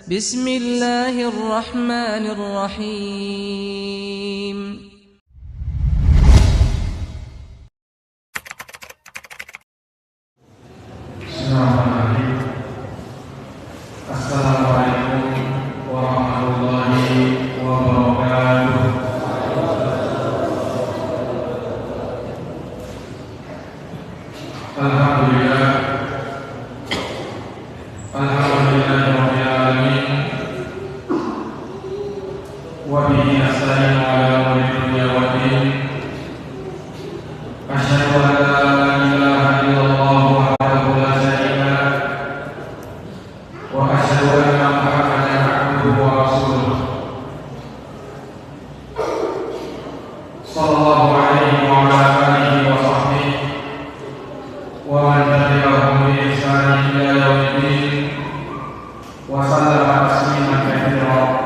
Bismillahirrahmanirrahim. Assalamualaikum warahmatullahi wabarakatuh. Alhamdulillah rabbil alamin wa bihi nasta'inu ala umuri dunya waddin. Asyhadu an la ilaha illallah wahdahu la syarika lah wa asyhadu anna Muhammadan abduhu wa rasuluh sallallahu alaihi wa ala alihi wa sahbihi wa man tabi'ahum bi ihsanin ila yaumiddin wa sallama tasliman katsiran.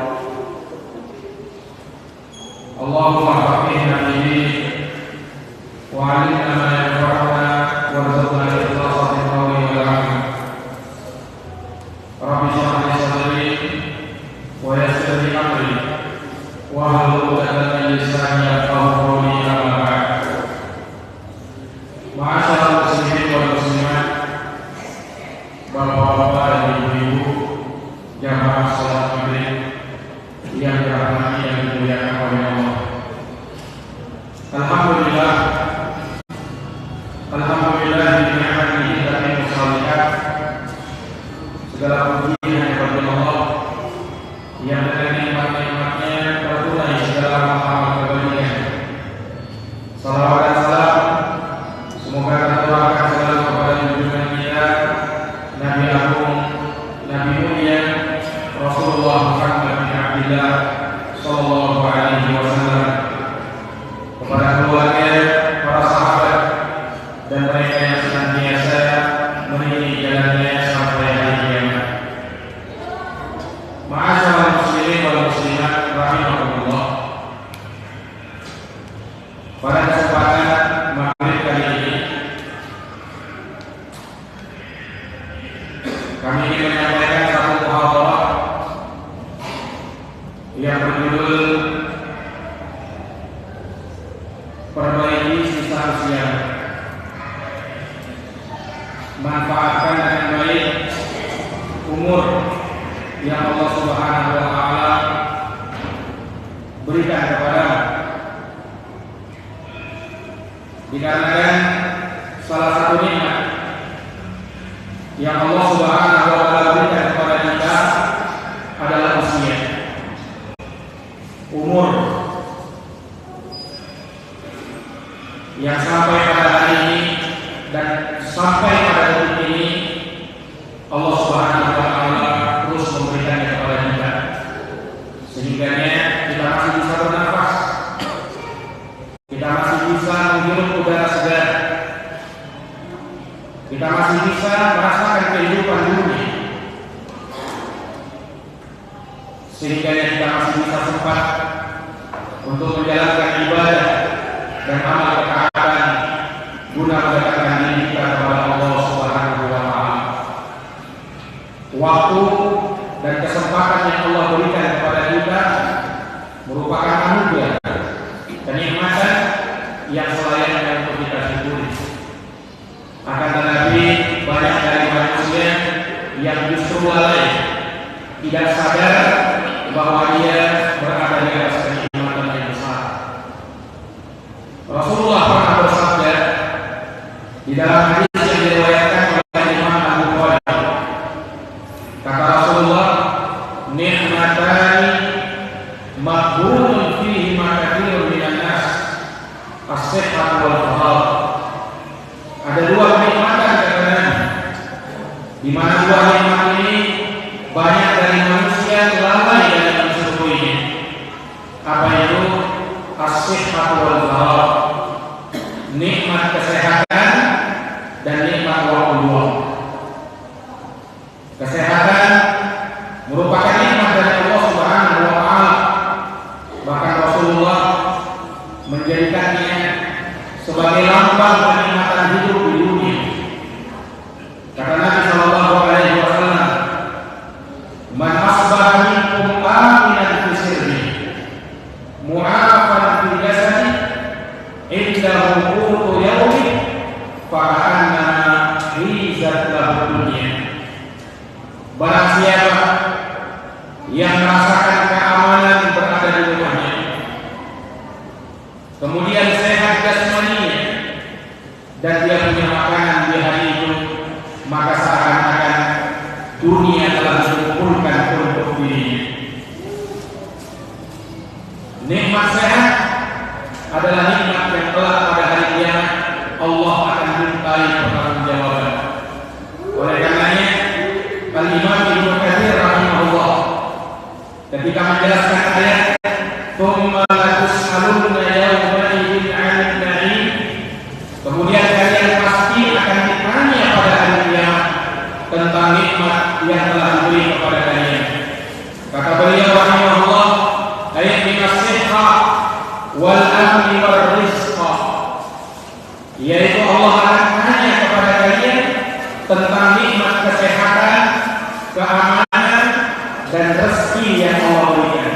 Allahumma faqihna fi din wa 'allimna ma yanfa'una warzuqna ikhlasa fil qawli wal 'amal. Rabbi shrah li sadri wa yassir li amri wahlul 'uqdatam min lisani yafqahu qawli. Amma ba'd. Ma'asyiral muslimin wal muslimat, bapak-bapak dan ibu-ibu jamaah salat maghrib yang dirahmati dan dimuliakan oleh Allah. Alhamdulillah bi ni'matihi tatimmu shalihat. Segala puji hanya bagi Allah yang dengan nikmat-nikmatnya tertunai segala amal kebaikan. Salawat dan salam semoga tercurahkan selalu kepada junjungan kita Nabi Agung, Nabi mulia Rasulullah Muhammad bin Abdillah sallallahu alaihi wasallam, kepada keluarga, para sahabat, dan mereka yang senantiasa meniti jalannya sampai hari kiamat. Ma'asyiral muslimin wal muslimat rahimakumullah. Pada kesempatan maghrib kali ini kami ingin menyampaikan satu muhadharah yang berjudul Perbaiki Sisa Usia, manfaatkan dengan baik umur yang Allah Subhanahu wa taala berikan kepadamu. Dikarenakan salah satu nikmat yang Allah Subhanahu wa taala berikan kepada kita adalah usia, umur, yang sampai pada hari ini dan sampai pada detik ini Allah Subhanahu wa taala terus memberikannya kepada kita, sehingga kita masih bisa bernafas, kita masih bisa menghirup udara segar, kita masih bisa merasakan kehidupan dunia, sehingga kita masih bisa sempat untuk menjalankan ibadah dan amal ketaatan guna mendekatkan diri kita kepada Allah Subhanahu wa taala. Waktu dan kesempatan yang Allah berikan kepada kita merupakan anugerah, kenikmatan yang selayaknya untuk kita syukuri. Akan tetapi banyak dari manusia yang justru lalai, tidak sadar bahwa dia berada di atas kenikmatan yang besar. Rasulullah pernah bersabda di dalam hadis yang diriwayatkan oleh Imam Al-Bukhari. Kata Rasulullah, "Ni'matani maghbunun fihi ma katsirun minan nas, as-sihhatu wal faragh." Ada dua kenikmatan katanya, di mana dua nikmat ini banyak dari manusia lalai dalam mensyukurinya. Apa itu? As-sihhatu wal faragh, nikmat kesehatan dan nikmat waktu luang. Kesehatan merupakan nikmat dari Allah Subhanahu wa taala. Bahkan Rasulullah menjadikannya sebagai lambang kenikmatan hidup di dunia. Kata Nabi sallallahu alaihi wasallam, Man asbaha minkum aminan fi sirri mu'afan fi jasadi indahu qutu yawmi fa'annama hizat lahu dunya. Barang siapa yang merasakan keamanan berada di rumahnya, kemudian sehat jasmaninya, dan dia punya makanan di hari itu, maka seakan-akan dunia telah dikumpulkan untuk dirinya. Nikmat sehat adalah nikmat yang kelak pada hari kiamat Allah akan mintai pertanggungjawaban. Oleh karenanya, Al-Imam Ibnu Katsir rahimahullah ketika menjelaskan ayat "Tsumma latus'alunna yawma idzin 'anil na'im", kemudian kalian pasti akan ditanya pada hari kiamat tentang nikmat yang telah diberi kepada kalian. Kata beliau rahimahullah, ayat minas-sihha wal amni war rizqa, yaitu Allah akan tanya kepada kalian tentang nikmat kesehatan, keamanan, dan rezeki yang Allah berikan.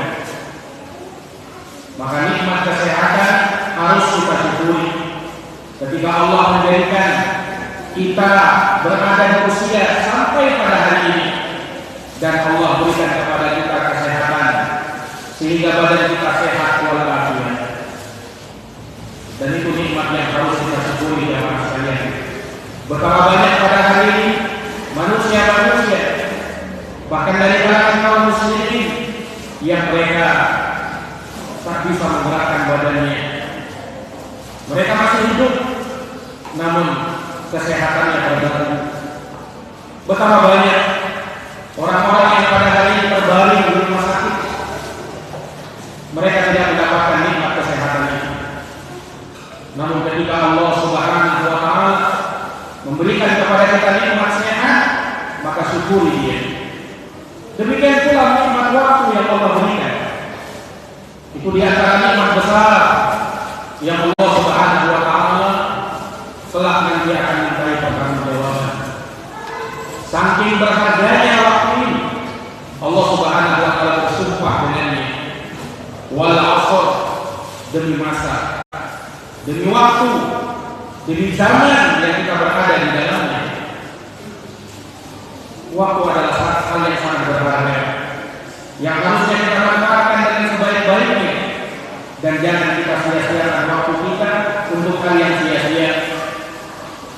Maka nikmat kesehatan harus kita syukuri. Ketika Allah menjadikan kita berada di usia sampai pada hari ini, dan Allah berikan kepada kita kesehatan sehingga badan kita sehat walafiat, dan itu nikmat yang harus kita syukuri jamaah sekalian. Betapa banyak pada hari ini manusia-manusia, bahkan dari kalangan kaum muslimin, yang mereka tak bisa menggerakkan badannya. Mereka masih hidup, namun kesehatannya terganggu. Betapa banyak orang-orang yang pada hari ini terbaring di rumah sakit, mereka tidak mendapatkan nikmat kesehatan ini. Namun ketika Allah Subhanahu wa Ta'ala memberikan kepada kita nikmat sehat, maka syukuri dia. Demikian pula nikmat waktu yang Allah berikan. Itu di antara nikmat besar yang Allah Subhanahu wa Ta'ala kelak nanti akan mintai pertanggungjawaban. Saking berharganya waktu ini, Allah Subhanahu wa Ta'ala bersumpah dengannya. Wal 'ashr, demi masa, demi waktu, demi zaman yang kita berada di dalamnya. Waktu adalah hal yang sangat berharga yang harusnya kita manfaatkan dengan sebaik-baiknya, dan jangan kita sia-siakan waktu kita untuk hal yang sia-sia.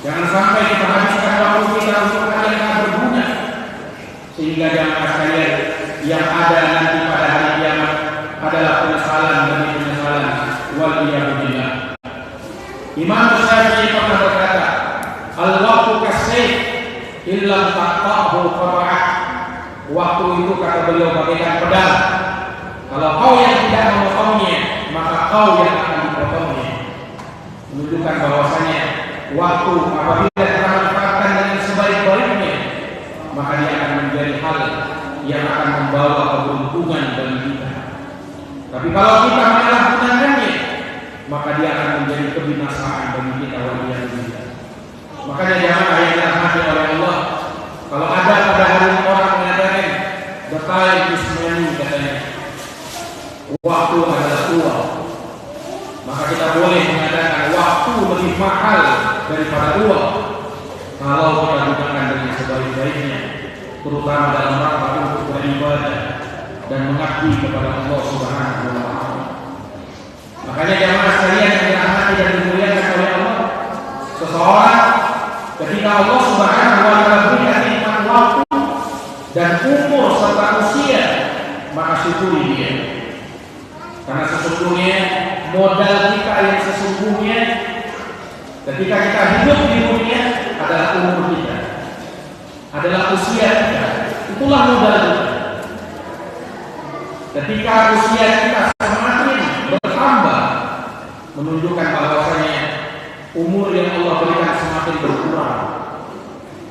Jangan sampai kita habiskan waktu kita untuk hal yang tak berguna, sehingga jamaah sekalian yang ada nanti pada hari kiamat adalah penyesalan demi penyesalan. Waliyahudillah. Imam Syafi'i pernah berkata, "Al-waqtu kasayf illa taqahu qara'ah." Waktu itu, kata beliau, bagaikan pedang. Kalau kau yang tidak memotongnya, maka kau yang akan dipotongnya. Menunjukkan bahwasanya waktu apabila kita manfaatkan dengan sebaik-baiknya, maka dia akan menjadi hal yang akan membawa keberuntungan bagi kita. Tapi kalau kita menyalahgunakannya, maka dia akan menjadi kebinasaan bagi kita. Waliyahudillah. Makanya jamaah yang dirahmati oleh Allah, kalau ada pada hari ini orang mengatakan "Betai ismani", katanya waktu adalah uang, maka kita boleh mengatakan waktu lebih mahal daripada uang kalau kita gunakan dengan sebaik-baiknya, terutama dalam rangka untuk beribadah dan mengabdi kepada Allah Subhanahu wa Ta'ala. Makanya jamaah sekalian yang dirahmati dan dimuliakan oleh Allah, seseorang ketika Allah Subhanahu wa Ta'ala berikan nikmat waktu dan umur serta usia, maka syukuri dia. Karena sesungguhnya modal kita yang sesungguhnya ketika kita hidup di dunia adalah umur kita, adalah usia kita. Itulah modal kita. Ketika usia kita semakin bertambah, menunjukkan bahwasanya umur yang Allah berikan semakin berkurang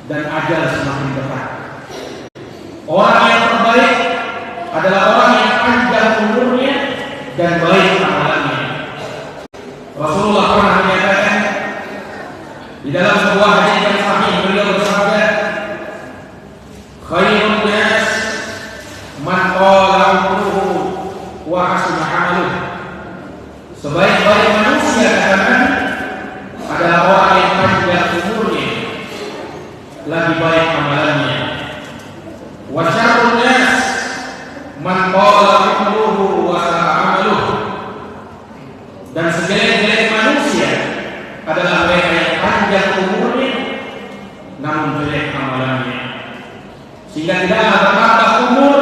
dan ajal semakin dekat. Orang yang terbaik adalah orang yang panjang umurnya dan baik amalannya. Rasulullah pernah menyatakan di dalam sebuah hadis yang sahih, beliau bersabda, "Khairun nas man qala umruhu wa sa'a amaluhu. Dan sejelek-jelek manusia adalah mereka yang panjang umurnya namun jelek amalannya. Sehingga tidaklah bertambah umur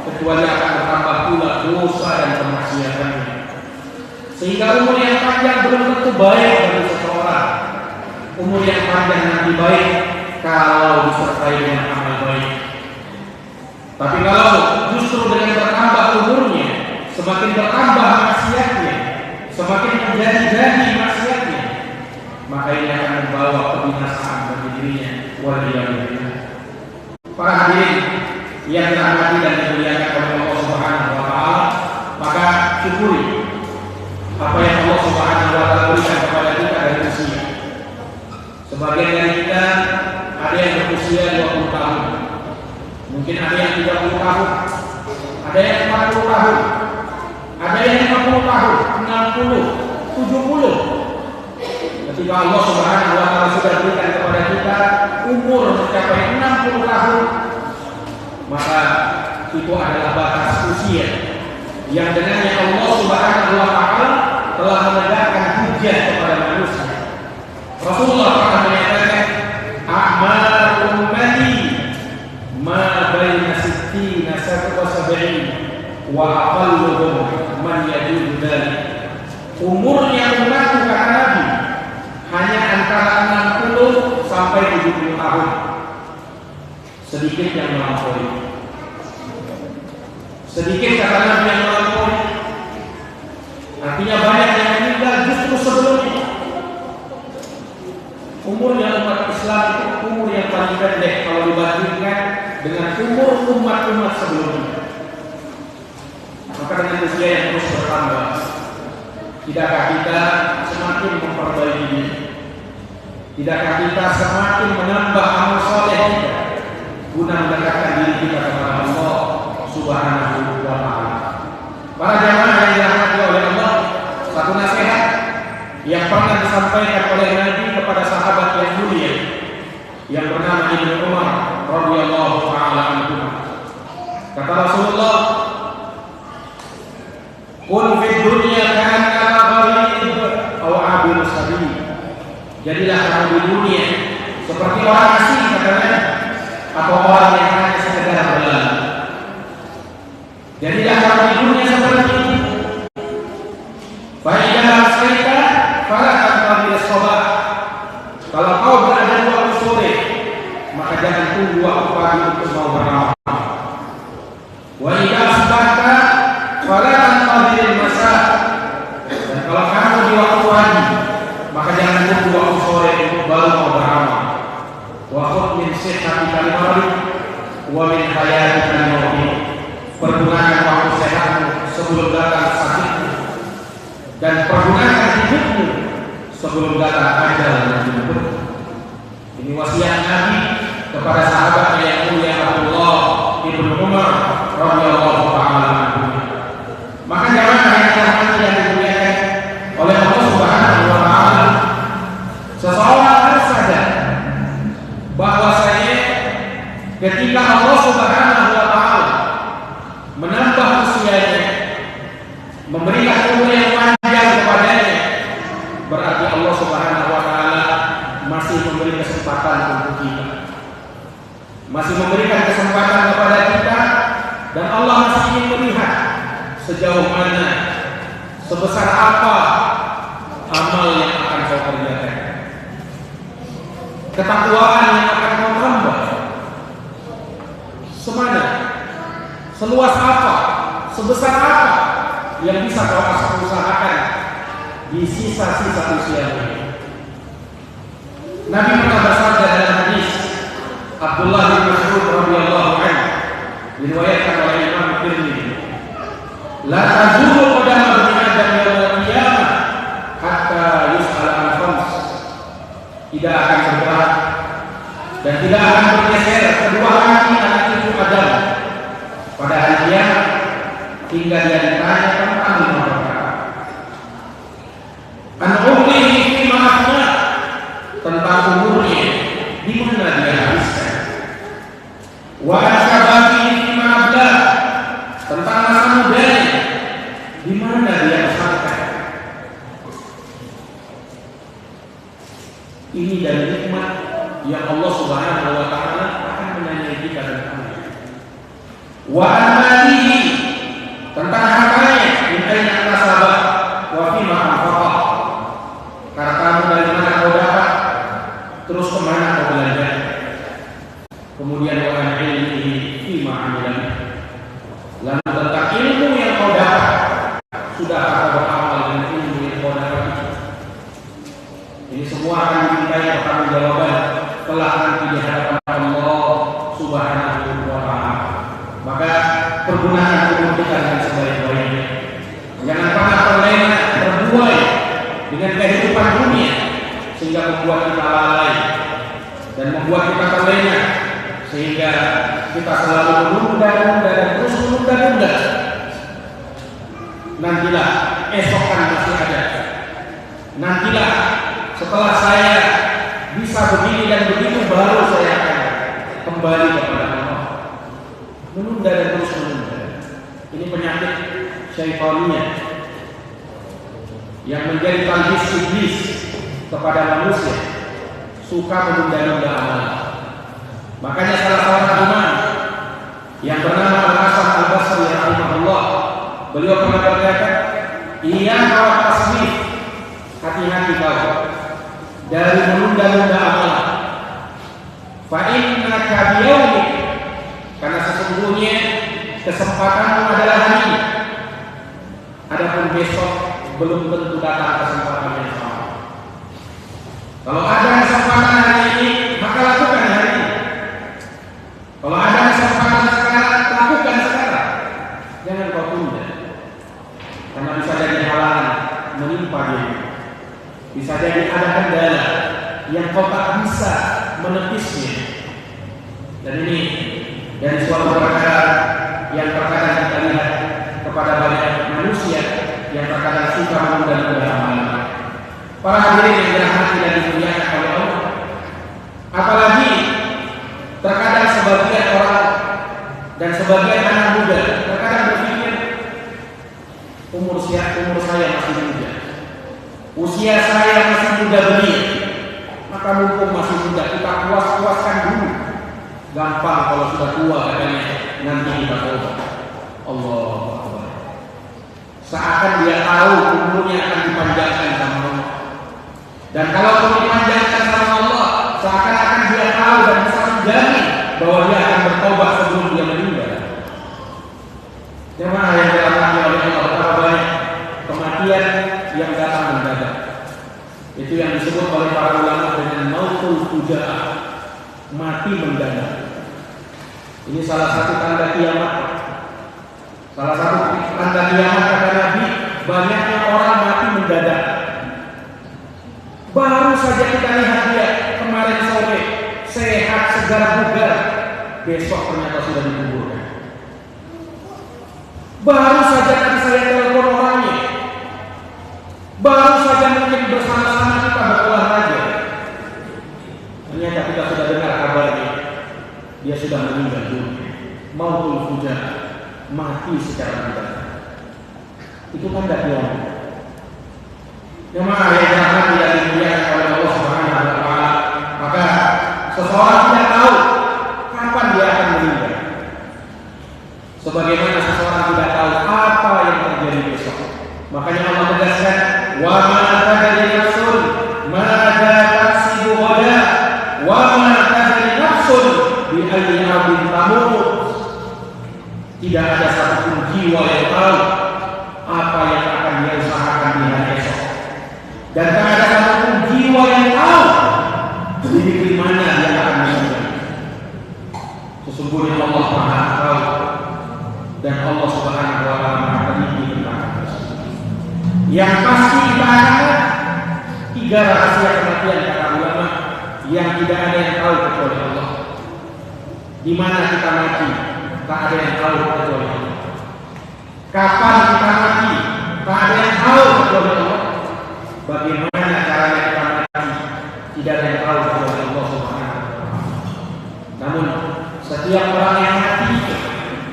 kecuali akan bertambah pula dosa dan kemaksiatannya. Sehingga umur yang panjang belum tentu baik bagi seseorang. Umur yang panjang nanti baik kalau disertai dengan amal baik. Tapi kalau justru dengan bertambah umurnya, semakin bertambah maksiatnya, semakin menjadi maksiatnya, maka ini akan membawa kebinasaan bagi dirinya. Waliyahulillah. Para hadirin yang dirahmati dan dimuliakan oleh Allah Subhanahu wa taala, maka syukuri apa yang Allah Subhanahu wa taala berikan kepada kita dari usia. Sebagian dari kita ada yang berusia 20 tahun, mungkin ada yang 30 tahun, ada yang 40 tahun, ada yang 50 tahun, 60, 70. Ketika Allah Subhanahu wa taala sudah berikan kepada kita umur mencapai 60 tahun, maka itu adalah batas usia yang dengannya Allah Subhanahu wa taala telah menegakkan hujjah kepada manusia. Rasulullah pernah menyatakan, "A'mal ummati ma baina 60 wa 70 wa aqalluhum man yajuzu dzalik." Umurnya umatku, kata Nabi, hanya antara 60 sampai 70 tahun. Sedikit yang melampaui. Sedikit kata Nabi yang melampaui. Artinya banyak yang meninggal justru sebelumnya. Umurnya umat Islam itu umur yang paling pendek kalau dibandingkan dengan umur umat-umat sebelumnya. Maka dengan usia yang terus bertambah, tidakkah kita semakin memperbaiki diri? Tidakkah kita semakin menambah amal soleh kita guna mendekatkan diri kita kepada Allah Subhanahu wa taala? Para jamaah yang dirahmati oleh Allah, satu nasihat yang pernah disampaikan oleh Nabi kepada sahabat yang mulia yang bernama Ibnu Umar radhiyallahu taala anhu. Kata Rasulullah, "Kun fid dunya ka'annaka gharib aw 'abir sabil." Jadilah kamu di dunia seperti orang asing, katanya, atau orang yang hanya sekedar berlalu. Jadilah kamu di dunia seperti ini. Fa idza asbaita fala tantadir as-sabah. Kalau kau berada di waktu sore, maka jangan tunggu waktu pagi untuk mau beramal. Wa idza asbahta fala tantadir al-masa. Dan kalau kamu di waktu pagi, maka jangan tunggu waktu sore untuk baru mau beramal. Wa khudh min sihhatika al-marid wa min hayatika al-maut. Pergunakan waktu sehatmu sebelum datang sakitmu, dan pergunakan hidupmu sebelum datang ajal yang menjemputmu. Ini wasiat Nabi kepada sahabatnya yang mulia Abdullah Ibnu Umar radhiyallahu taala anhu. Maka jangan yang dirahmati dan dimuliakan oleh Allah Subhanahu wa taala, seseorang harus sadar bahwasanya ketika Allah Subhanahu wa taala menambah usianya, memberikan umur yang panjang kepadanya, berarti Allah Subhanahu wa taala masih memberi kesempatan untuk kita, masih memberikan kesempatan kepada kita, dan Allah masih ingin melihat sejauh mana, sebesar apa amal yang akan kau kerjakan, ketakwaan yang akan kau tambah, semana, seluas apa, sebesar apa yang bisa kau usahakan di sisa-sisa usiamu. Nabi pernah bersabda dalam hadis Abdullah bin Mas'ud radhiyallahu anhu, diriwayatkan oleh Imam Tirmidzi, "La tazulu qadama ibni Adam yaumil qiyamah hatta yus'al an khams." Tidak akan bergerak dan tidak akan bergeser kedua kaki anak cucu Adam pada hari kiamat hingga dia ditanya tentang 5 perkara. An umrihi fima afna, tentang umurnya di mana dia habiskan. Wa an shababihi fima ablah, wa amalihi, tentang hartanya, min aina kasaba wa fima anfaqa, hartamu dari mana kau dapat, terus kemana kau belanja. Kemudian wa an ilmihi fima amila, lalu tentang ilmu yang kau dapat, sudah kau beramal dengan ilmu yang kau dapat. Ini semua akan dimintai pertanggungjawaban kelak nanti di hadapan Allah Subhanahu wa Ta'ala. Maka pergunakan umur kita dengan sebaik-baiknya. Jangan pernah terlena, terbuai dengan kehidupan dunia sehingga membuat kita lalai dan membuat kita terlena sehingga kita selalu menunda-nunda dan terus menunda-nunda. Nantilah, esok kan masih ada. Nantilah, setelah saya bisa begini dan begitu, baru saya akan kembali kepada Allah. Menunda dan terus menunda. Ini penyakit syaitaniyah yang menjadi talbis iblis kepada manusia, suka menunda-nunda amal. Makanya salah seorang imam yang bernama Al-Hasan Al-Basri rahimahullah, beliau pernah berkata, "Iya kau tasbih, hati-hati kau dari menunda-nunda amal. Fa innaka biyaumik, karena sesungguhnya kesempatanmu adalah hari ini. Adapun besok belum tentu datang kesempatan yang sama. Kalau ada kesempatan hari ini, maka lakukan hari ini. Kalau ada kesempatan sekarang, lakukan sekarang. Jangan kau tunda. Karena bisa jadi halangan menimpa diri. Bisa jadi ada kendala yang kau tak bisa menepisnya. Dan ini dari suatu perkara yang terkadang kita lihat kepada banyak manusia yang terkadang suka menunda-nunda amalan. Para hadirin yang dirahmati dan dimuliakan oleh Allah, apalagi terkadang sebagian orang dan sebagian anak muda terkadang berpikir umur saya masih muda, usia saya masih muda begini, maka mumpung masih muda kita puas-puaskan dulu. Gampang kalau sudah tua katanya, nanti kita tobat. Allah Akbar. Seakan dia tahu umurnya akan dipanjangkan sama Allah. Dan kalau dipanjangkan sama Allah, seakan-akan dia tahu dan bisa menjamin bahwa dia akan bertobat sebelum dia meninggal. Jemaah yang dirahmati oleh Allah, betapa banyak kematian yang datang mendadak. Itu yang disebut oleh para ulama dengan mautul fujaah, mati mendadak. Ini salah satu tanda kiamat. Salah satu tanda kiamat kata Nabi, banyaknya orang mati mendadak. Baru saja kita lihat dia kemarin sore sehat, segar, bugar, besok ternyata sudah dikuburkan. Baru saja tadi saya telepon orangnya, baru saja mungkin bersama-sama kita berolahraga, ternyata kita sudah dengar kabarnya dia sudah meninggal dunia. Mautul fujaah, mati secara mendadak. Itu tanda kiamat. Jemaah yang dirahmati dan dimuliakan oleh Allah Subhanahu wa Ta'ala, maka seseorang tidak tahu kapan dia akan meninggal. Sebagaimana seseorang tidak tahu apa yang terjadi besok. Makanya Allah tegaskan, wa ma tadri nafsun madza taksibu ghadan wa ma tadri nafsun bi ayyi ardin tamut. Tidak ada satupun jiwa yang tahu apa yang akan dia usahakan di hari esok. Dan tak ada satupun jiwa yang tahu di negeri mana dia akan meninggal. Sesungguhnya Allah Maha tahu dan Allah Subhanahu wa Ta'ala Maha teliti tentang hal tersebut. Yang pasti kita akan tiga rahasia kematian kata ulama yang tidak ada yang tahu kecuali Allah. Di mana kita mati, tak ada yang tahu kecuali Allah. Kapan kita mati, tak ada yang tahu kecuali Allah. Bagaimana caranya kita mati, tidak ada yang tahu kecuali Allah Subhanahu wa Ta'ala. Namun setiap orang yang mati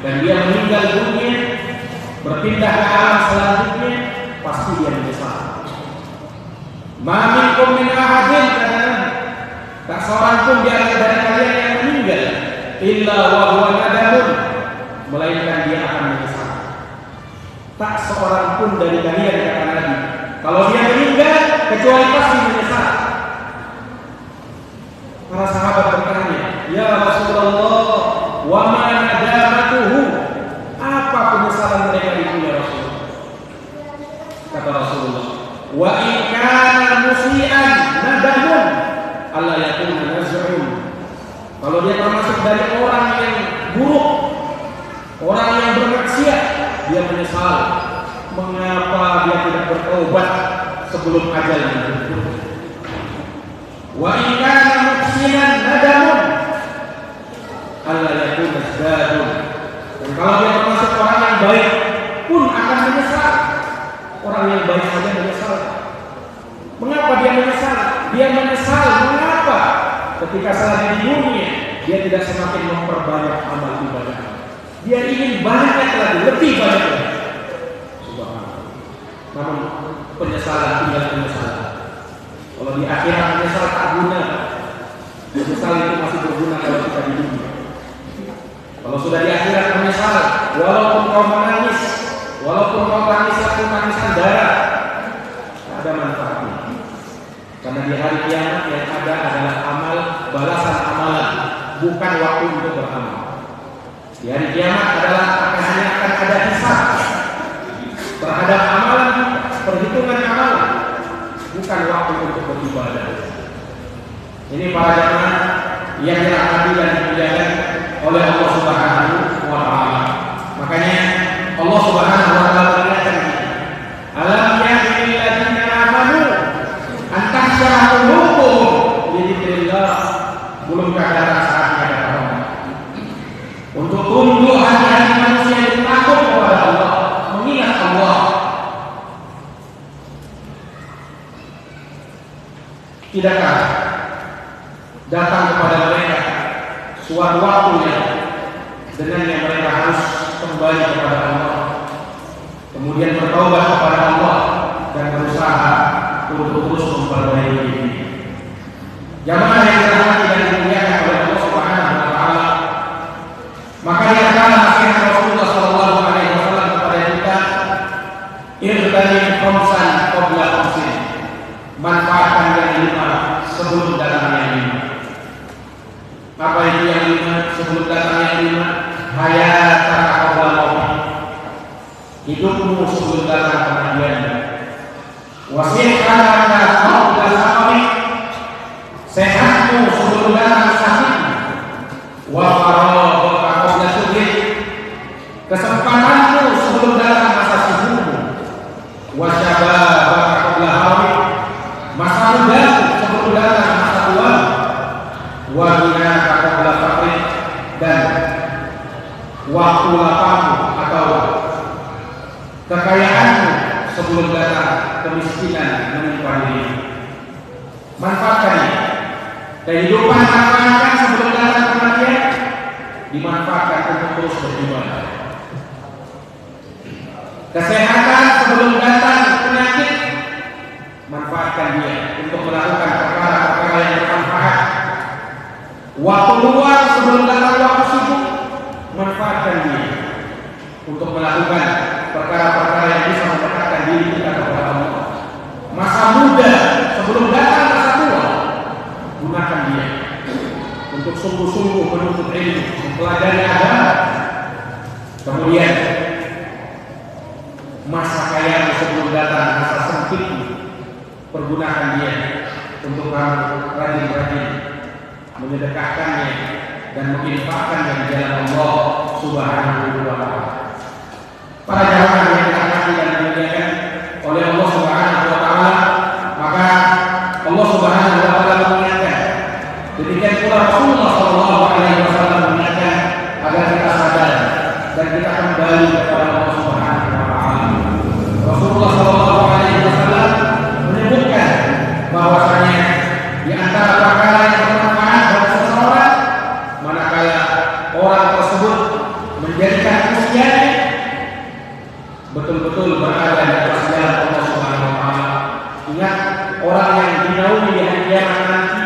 dan dia meninggal dunia, berpindah ke alam selanjutnya, pasti dia menyesal. Ma minkum min ahadin, tak seorang pun di antara kalian yang meninggal illa wa huwa nadamun, melainkan melainkan dia akan menyesal. Tak seorang pun dari kalian, kata Nabi, kalau dia meninggal kecuali pasti menyesal. Para sahabat bertanya, ya Rasulullah, wa ma nadamatuhu, apa penyesalan mereka itu ya Rasulullah? Kata Rasulullah, wa in kana musian nadamun alla yakuna naz'un. Kalau dia termasuk dari orang yang buruk, orang yang bermaksiat, dia menyesal mengapa dia tidak bertobat sebelum ajalnya jatuh. Wa in kana muhsinan nadamun alla yakuna zadun. Dan kalau dia termasuk orang yang baik pun akan menyesal. Orang yang baik saja menyesal. Mengapa dia menyesal? Dia menyesal mengapa ketika selama di dunia dia tidak semakin memperbanyak amal ibadah. Dia ingin banyak lagi, lebih banyak lagi. Subhanallah. Namun penyesalan tinggal penyesalan. Kalau di akhirat menyesal tak guna. Menyesal itu masih berguna kalau kita di dunia. Kalau sudah di akhirat menyesal, walaupun kau menangis, walaupun kau tangis satu tangisan darah, tak ada manfaatnya. Karena di hari kiamat yang ada adalah amal, balasan amalan, bukan waktu untuk beramal. Di hari kiamat adalah hanya akan ada hisab terhadap amalan kita, perhitungan amalan, bukan waktu untuk beribadah. Ini para jemaah yang dirahmati dan dimuliakan oleh Allah Subhanahu wa taala. Makanya Allah Subhanahu wa taala mengingatkan kita, alam ya'ni lil ladzina amanu an tahsyara qulubuhum li dzikrillah. Belumkah datang saatnya kata Allah untuk tunduk hati-hati manusia yang takut kepada Allah, mengingat Allah. Tidakkah datang kepada mereka suatu waktu yang dengannya mereka harus kembali kepada Allah, kemudian bertobat kepada Allah dan berusaha untuk terus memperbaiki diri. Jamaah yang dirahmati dan dimuliakan oleh Allah Subhanahu wa taala, maka yang kala nasihat Rasulullah sallallahu alaihi wasallam kepada kita, irtanim khamsan qabla khamsin, manfaatkan yang 5 sebelum datang yang 5. Apa itu yang 5 sebelum datang yang 5? Hayatan qabla maut, hidupmu sebelum datang kematianmu. Wasihatan qabla saqami, sehatmu sebelum datang sakitmu. Wa faraghaka qabla syughlik, kesempatanmu sebelum datang masa sibukmu. Wa syababaka qabla haramik, masa mudamu sebelum datang masa tuamu. Wa ghinaka qabla faqrik, dan waktu lapangmu atau kekayaanmu sebelum datang kemiskinan menimpa dirimu. Manfaatkan ini. Kehidupan manfaatkan sebelum datang kematian, dimanfaatkan untuk terus beribadah. Kesehatan sebelum datang penyakit, manfaatkan dia untuk melakukan perkara-perkara yang bermanfaat. Waktu luang sebelum datang waktu sibuk, manfaatkan dia untuk melakukan perkara-perkara yang bisa mendekatkan diri kita kepada Allah. Masa muda sebelum datang masa tua, gunakan dia untuk sungguh-sungguh menuntut ilmu, mempelajari agama. Kemudian masa kaya sebelum datang masa sempit, pergunakan dia untuk rajin-rajin menyedekahkannya dan menginfakkannya di jalan Allah Subhanahu wa taala. Para jamaah yang dirahmati dan dimuliakan oleh Allah Subhanahu wa taala, maka Allah Subhanahu wa taala mengingatkan, demikian pula Rasulullah sallallahu alaihi wasallam mengingatkan agar kita sadar dan kita kembali kepada Allah Subhanahu wa taala. Rasulullah sallallahu alaihi wasallam menyebutkan bahwasanya di antara perkara yang bermanfaat bagi seseorang manakala orang tersebut menjadikan usianya betul-betul berada di atas jalan Allah Subhanahu wa taala. Ingat, orang yang dinaungi di hari kiamat nanti,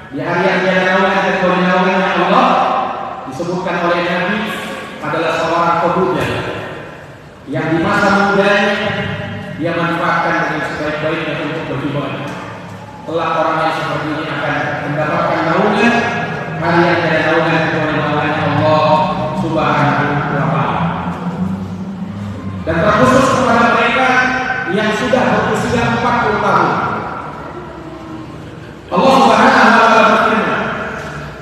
di hari yang dia naungi dan dinaunginya Allah, disebutkan oleh Nabi adalah seorang yang di masa mudanya dia manfaatkan dengan sebaik-baiknya untuk beribadah. Kelak orang yang seperti ini akan mendapatkan naungan hari yang tidak naungan kecuali naungan Allah Subhanahu wa Ta'ala. Dan terkhusus kepada mereka yang sudah berusia 40 tahun. Allah Subhanahu wa Ta'ala berfirman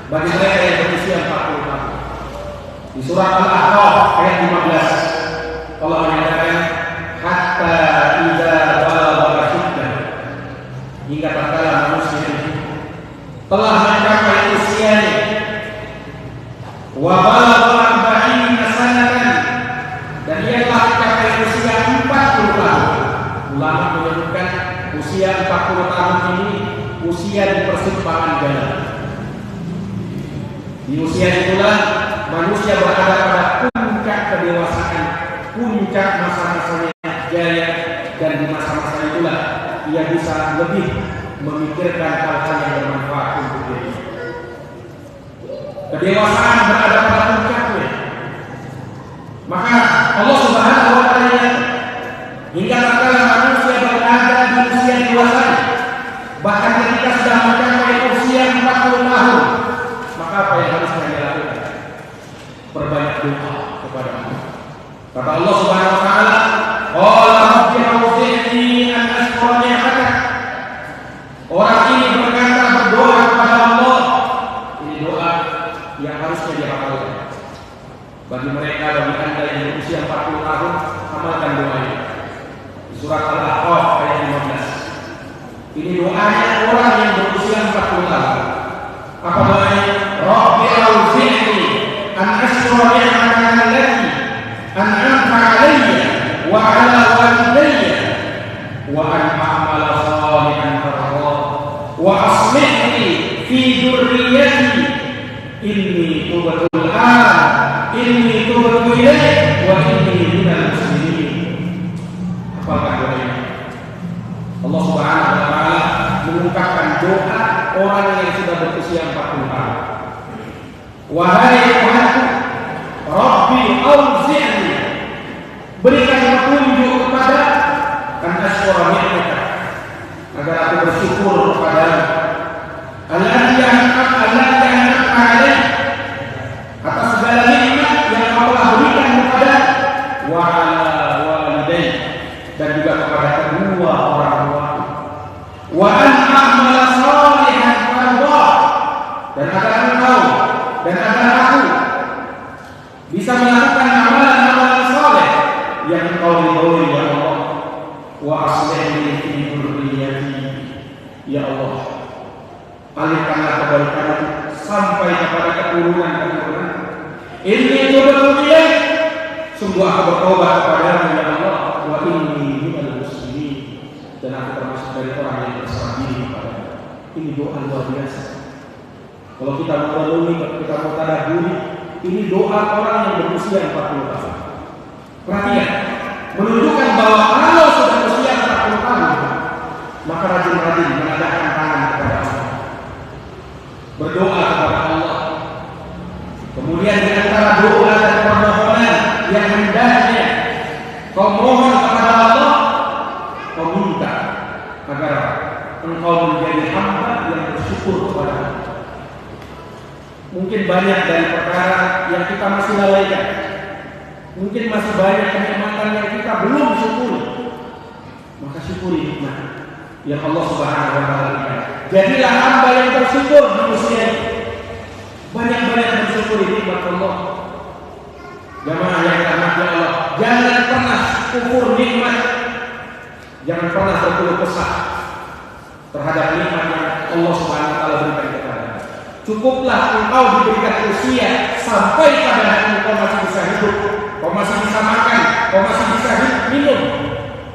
bagi mereka yang berusia 40 tahun. Di surat Al-A'raf ayat 15 Allah menyatakan hatta idza balagha ashuddah, hingga tatkala manusia telah mencapai usianya, wa balagha arba'ina sanatan, dan ia telah mencapai usia 40 tahun. Ulama menyebutkan usia 40 tahun ini usia di persimpangan jalan. Di usia itulah manusia berada pada puncak kedewasaan, puncak masa-masanya jaya, dan di masa-masa itulah ia bisa lebih memikirkan hal-hal yang bermanfaat untuk diri. Kedewasaan berada pada puncaknya. Maka Allah Subhanahu wa Ta'ala hingga tatkala manusia berada di usia dewasa, bahkan ketika sudah mencapai usia 40 tahun, maka apa yang harus kita lakukan? Perbanyak doa kepada Allah. Kata Allah Subhanahu wa Ta'ala, qala rabbi awzi'ni an ashkura ni'matak. Orang ini berkata, berdoa kepada Allah. Ini doa yang harusnya dihafalkan. Bagi mereka, bagi anda yang berusia 40 tahun, amalkan doa ini. Di surat Al-A'raf ayat 15. Ini doanya orang yang berusia 40 tahun. Apa doanya? Rabbi awzi'ni an ashkura ni'mataka allati an'amta 'alayya wa 'ala walidayya wa an a'mala shalihan tardah wa aslih li fi dzurriyyati inni tubtu ilaik wa inni minal muslimin. Apakah doa ini? Allah Subhanahu wa Ta'ala mengungkapkan doa orang yang sudah berusia 40 tahun. Wahai Tuhanku, Rabbi auzi'ni, berikan petunjuk kepada an ashkura ni'matak, agar aku bersyukur kepadamu, allati an'amta 'alayya, atas segala nikmat yang Allah berikan kepada wa 'ala walidayya, dan juga kepada kedua orang tuaku, wa an a'mala shalihan tardah, dan agar engkau dan agar aku bisa melakukan amalan-amalan saleh yang engkau ridhoi ya Allah. Wa aslih li fi dzurriyyati, ya Allah, alihkanlah kebaikan sampai kepada keturunan. Inni tubtu ilaik, sungguh aku bertobat kepadamu ya Allah. Wa inni minal muslimin, dan aku termasuk dari orang yang berserah diri kepadamu. Ini doa luar biasa. Kalau kita mau merenungi, kita mau tadabburi, ini doa orang yang berusia 40 tahun. Perhatian, menunjukkan bahwa kalau sudah usia 40 tahun, maka rajin-rajin mengadakan tangan kepada Allah, berdoa kepada Allah. Kemudian di antara doa dan permohonan yang hendaknya kau mohon kepada Allah, kau minta agar engkau menjadi hamba yang bersyukur kepada Allah. Mungkin banyak dari perkara yang kita masih lalaikan. Mungkin masih banyak kenikmatan yang kita belum syukuri. Maka syukuri nikmat yang Allah Subhanahu wa Ta'ala berikan. Jadilah hamba yang bersyukur di usia ini. Banyak-banyak bersyukuri nikmat Allah. Jamaah yang dirahmati Allah, jangan pernah kufur nikmat. Jangan pernah berkeluh kesah terhadap nikmat yang Allah Subhanahu wa Ta'ala berikan kepada. Cukuplah engkau diberikan usia sampai pada engkau masih bisa hidup, kau masih bisa makan, kau masih bisa minum.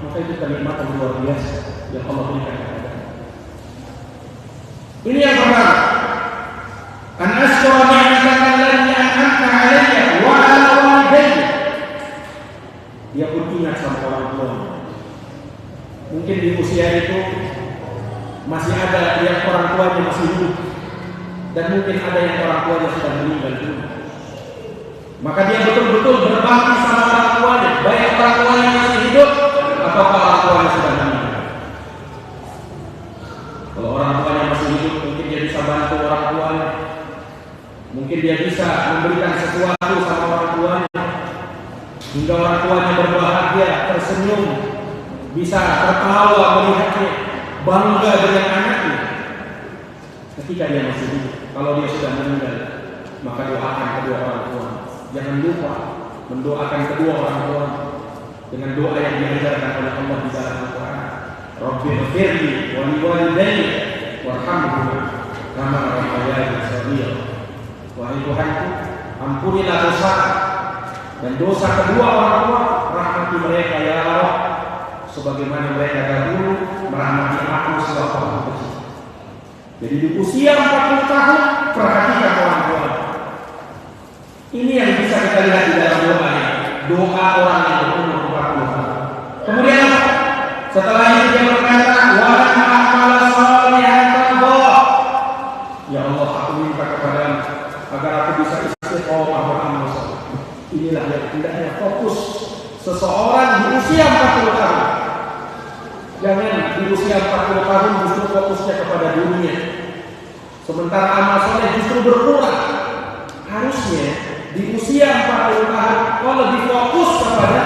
Maka itu kenikmatan luar biasa yang Allah berikan kepada. Ini yang pertama. An ashkura ni'mataka allati an'amta 'alayya wa 'ala walidayya. Dia pun ingat sama orang tua. Mungkin di usia itu masih ada yang orang tuanya masih hidup, dan mungkin ada yang orang tuanya sudah meninggal dulu. Maka dia betul-betul berbakti sama orang tuanya, baik orang tua sehingga orang tuanya berbahagia, tersenyum, bisa tertawa melihatnya, bangga dengan anaknya. Ketika dia masih hidup, kalau dia sudah meninggal, maka doakan kedua orang tua. Jangan lupa mendoakan kedua orang tua dengan doa yang diajarkan oleh Allah di dalam Al-Quran. Rabbighfirli wa liwalidayya warhamhuma kama rabbayani shaghira. Wahai Tuhanku, ampunilah dosa dan dosa kedua orang tua, rahmati mereka ya Allah sebagaimana mereka dahulu merahmati aku sewaktu aku kecil. Jadi di usia 40 tahun perhatikan orang tua. Ini yang bisa kita lihat di dalam doa ini. Doa orang yang berumur 40 tahun. Kemudian setelah itu dia berkata, wa a'mal shalihan tardha. Ya Allah, aku minta kepadamu agar aku bisa istiqomah beramal saleh. Inilah yang hendaknya fokus seseorang di usia 40 tahun. Jangan di usia 40 tahun justru fokusnya kepada dunia, sementara amal soleh justru berkurang. Harusnya di usia 40 tahun kau lebih fokus kepada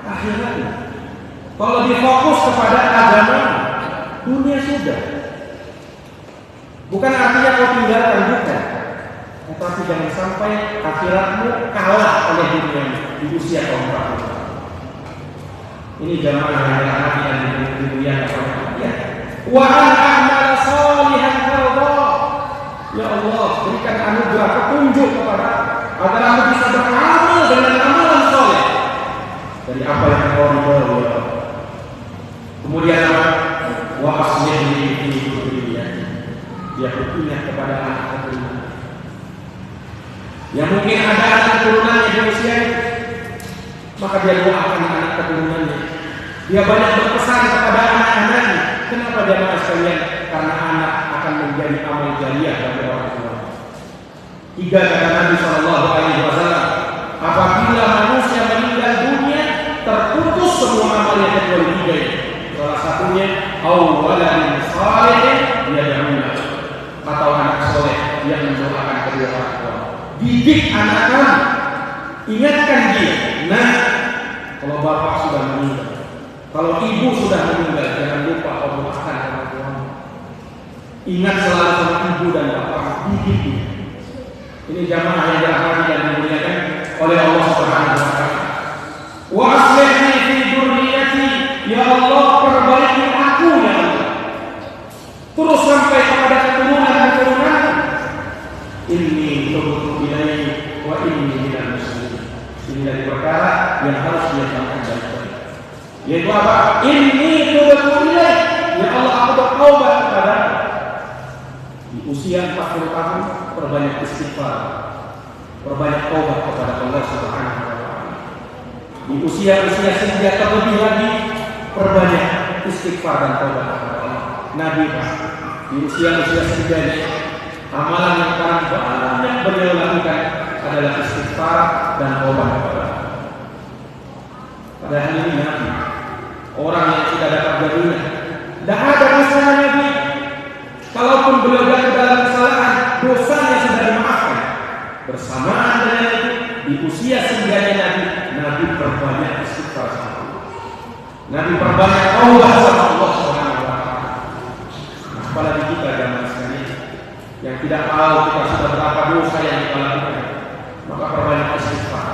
akhiratnya, kau lebih fokus kepada agama. Dunia sudah, bukan artinya kau tinggalkan, bukan, tetapi jangan sampai akhiratmu kalah oleh dunia di usia kau 40 tahun. Ini jamaah yang dirahmati dan dimuliakan oleh Allah. Wa a'mal shalihan tardha. Ya Allah, berikan anugerah petunjuk kepada agar aku bisa beramal dengan amalan soleh dari apa yang Kau ridhoi ya Allah. Kemudian wa aslih li fi dhurriyyati. Dia berpindah kepada anak keturunan. Yang mungkin ada anak keturunannya di usia ini, maka dia doakan anak keturunannya. Dia banyak berpesan kepada anak-anaknya. Kenapa jamaah sekalian? Karena anak akan menjadi amal jariah bagi orang tua. 3 kata Nabi Shallallahu Alaihi Wasallam, apabila manusia meninggal dunia, terputus semua amalnya kecuali 3 ini. Salah satunya, awalan salihin yad'una, atau anak soleh yang mendoakan kedua orang tua. Didik anak kamu, ingatkan dia. Nah, kalau bapak sudah meninggal, kalau ibu sudah meninggal, jangan lupa doakan orang tua. Ingat selalu sama ibu dan bapak, didik dia. Ini jamaah yang dirahmati dan dimuliakan oleh Allah Subhanahu wa taala. Wa aslihni fi dzurriyyati, ya Allah, perbaiki aku ya Allah. Terus sampai kepada keturunan. Inni tubtu ilaik wa inni minal muslimin. Ini dari perkara yang harus dia lakukan baik-baik. Yaitu apa? Inni tubtu ilaik, ya Allah, aku bertaubat kepadamu. Di usia 40 tahun perbanyak istighfar, perbanyak taubat kepada Allah Subhanahu wa taala. Di usia-usia senja terlebih lagi perbanyak istighfar dan taubat kepada Allah. Nabi di usia-usia senja amalan yang paling banyak beliau lakukan adalah istighfar dan taubat kepada Allah. Padahal ini Nabi, orang yang tidak dapat berguna, tidak ada masalah Nabi. Kalaupun beliau jatuh dalam kesalahan, dosanya sudah dimaafkan. Bersamaan dengan itu, di usia senjanya Nabi perbanyak istighfar sama Allah. Nabi perbanyak taubat sama Allah Subhanahu wa taala. Apalagi kita jamaah sekalian yang tidak tahu kita sudah berapa dosa yang kita lakukan, maka perbanyak istighfar,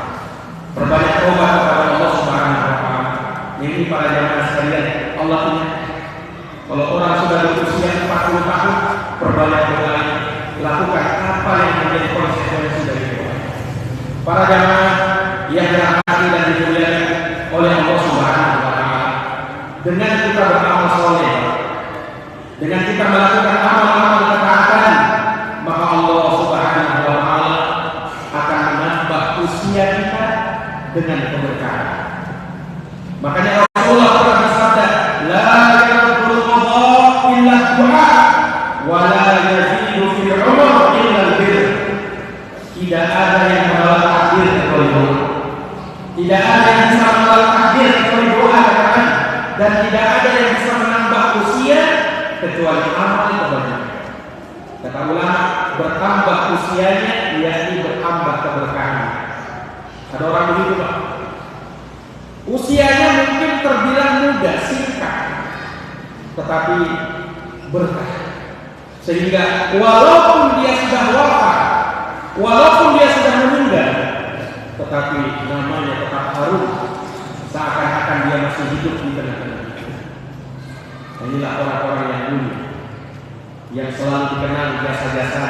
perbanyak taubat kepada Allah Subhanahu wa taala. Ini para jamaah sekalian, Allah ingat. Kalau orang sudah berusia 40 tahun, perbanyak doa, lakukan apa yang menjadi konsekuensi dari doa. Para jamaah yang dirahmati dan dimuliakan oleh Allah Subhanahu wa taala, dengan kita beramal soleh, dengan kita melakukan amal-amal ketaatan, maka Allah Subhanahu wa taala akan menambah usia kita dengan keberkahan. Makanya Rasulullah pernah bersabda, la yaqbulu qada illa du'a wa la yazidu fil umur illa al-birr. Tidak ada yang menolak takdir kecuali doa. Tidak ada yang bisa menolak takdir kecuali doa, dan tidak ada yang bisa menambah usia kecuali amal kebajikan. Kata ulama, bertambah usianya yakni bertambah keberkahan. Ada orang begitu Pak, Usianya mungkin terbilang muda, singkat, tetapi berkah. Sehingga walaupun dia sudah wafat, walaupun dia sudah meninggal, tetapi namanya tetap harum, seakan-akan dia masih hidup di tengah-tengah. Inilah orang-orang yang mulia, yang selalu dikenal jasa-jasa.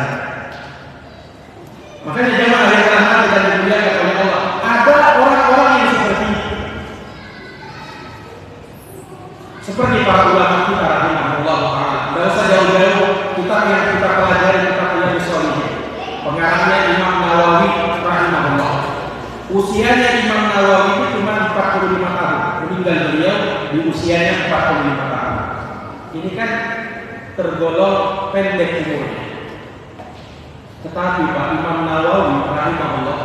Makanya jemaah yang dirahmati dan dimuliakan oleh Allah, ada orang-orang yang seperti ini. Seperti para ulama kita rahimahullah ta'ala. Tidak usah jauh-jauh, kitab yang kita pelajari, kitab Riyadhus Shalihin, pengarangnya Imam Nawawi rahimahullah. Usianya Imam Nawawi itu cuma 45 tahun. Meninggal beliau di usianya 45 tahun. Ini kan tergolong pendek umurnya. Tetapi Pak Imam Nawawi rahimahullah,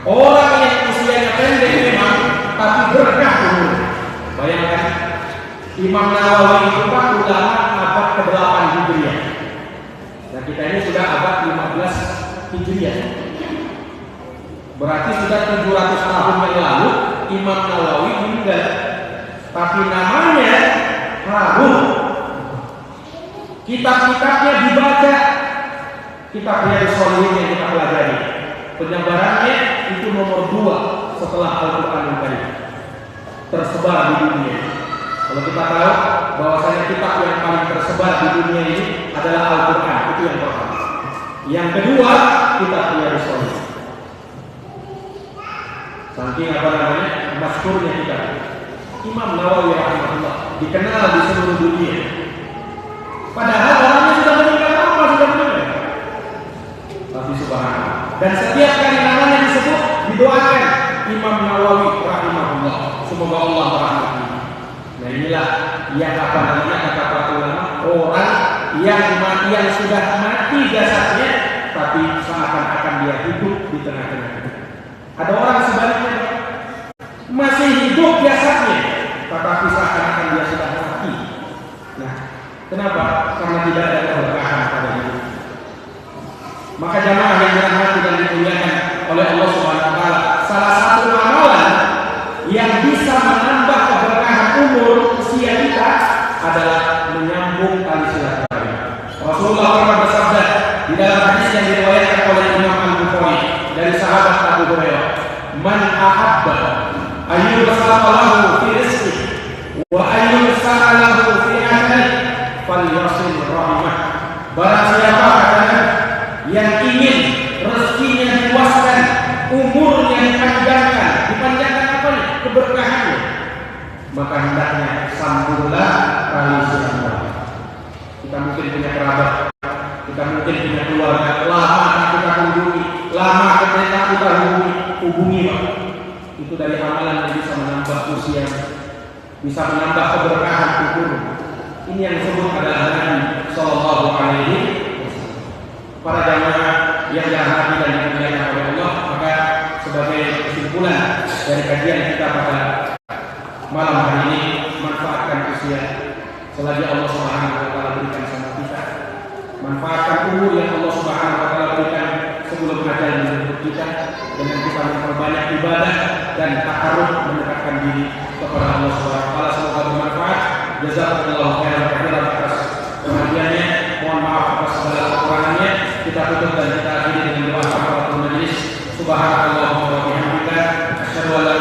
orang yang usianya pendek memang, tapi berkah umurnya. Bayangkan, Imam Nawawi itu Pak ulama abad ke-8 Hijriah. Nah kita ini sudah abad 15 Hijriah. Berarti sudah 700 tahun yang lalu Imam Nawawi meninggal. Tapi namanya harum. Kitab-kitabnya dibaca. Kitab Riyadhus Shalihin yang kita pelajari, penyebarannya itu nomor 2 setelah Al-Quran Karim, tersebar di dunia. Kalau kita tahu bahwasanya kitab yang paling tersebar di dunia ini adalah Al-Quran, itu yang pertama. Yang kedua, kitab Riyadhus Shalihin. Saking apa namanya, masyhurnya kitab Imam Nawawi rahimahullah dikenal di seluruh dunia. Padahal orangnya sudah meninggal, sudah meninggal. Tapi subhanallah. Dan setiap kali namanya disebut, didoakan Imam Nawawi rahimahullah, semoga Allah merahmati. Nah inilah yang apa namanya kata para ulama, orang yang sudah mati jasadnya, tapi seakan-akan dia hidup di tengah-tengah. Ada orang sebaliknya, masih hidup jasadnya, tetapi seakan-akan dia sudah mati. Nah, kenapa? Karena tidak ada keberkahan pada hidup. Maka jamaah yang dirahmati dan dimuliakan oleh Allah Subhanahu wa taala, salah satu amalan yang bisa menambah keberkahan umur usia kita adalah menyambung tali silaturahmi. Rasulullah pernah bersabda di dalam hadis yang diriwayatkan oleh Imam Al-Bukhari dari sahabat Abu Hurairah, "Man ahabba ayyusala lahu fi rizqihi wa ayyusala lahu fi ajalihi falyasil rahimah." Barang siapa katanya yang ingin rezekinya diluaskan, umurnya dipanjangkan apa nih? Keberkahannya, maka hendaknya sambunglah tali silaturahmi. Kita mungkin punya kerabat, kita mungkin punya keluarga, lama kita kunjungi, lama kita hubungi, Pak. Itu dari amalan yang bisa menambah usia, bisa menambah keberkahan umur. Ini yang disebut adalah Nabi Sallallahu Alaihi Wasallam. Para jamaah yang dirahmati dan dimuliakan oleh Allah, maka sebagai kesimpulan dari kajian kita pada malam hari ini, manfaatkan usia selagi Allah Subhanahu wa taala berikan sama kita. Manfaatkan umur yang Allah Subhanahu wa taala berikan sebelum ajal menjemput kita, dengan kita memperbanyak ibadah dan takarruf mendekatkan diri kepada Allah Subhanahu wa taala. Semoga bermanfaat. Jazakumullahu khairan katsiran atas perhatiannya. Mohon maaf atas segala kekurangannya. Kita tutup dan kita akhiri dengan doa kafaratul majelis. Subhanallah wa bihamdika, asyhadu an la